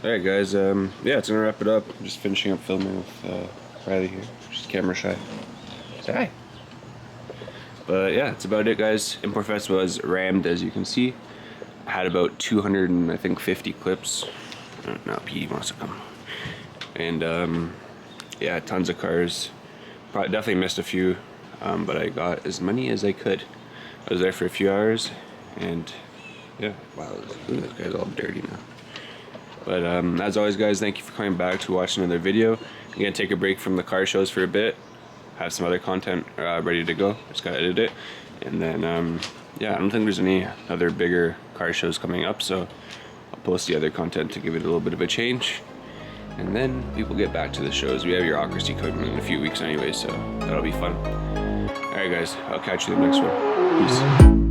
Alright guys, yeah, it's gonna wrap it up. I'm just finishing up filming with Riley here. She's camera shy. Say hi. But yeah, that's about it guys. IMPORTFEST was rammed as you can see. I had about 250 clips. Now Petey wants to come. And yeah, tons of cars. Probably definitely missed a few, but I got as many as I could. I was there for a few hours, and yeah, wow, look at this guy's all dirty now. But as always guys, thank you for coming back to watch another video. I'm gonna take a break from the car shows for a bit, have some other content ready to go. Just gotta edit it, and then yeah, I don't think there's any other bigger car shows coming up, so I'll post the other content to give it a little bit of a change, and then people get back to the shows. We have your Bureaucracy coming in a few weeks anyway, so that'll be fun. Alright guys, I'll catch you in the next one. Peace.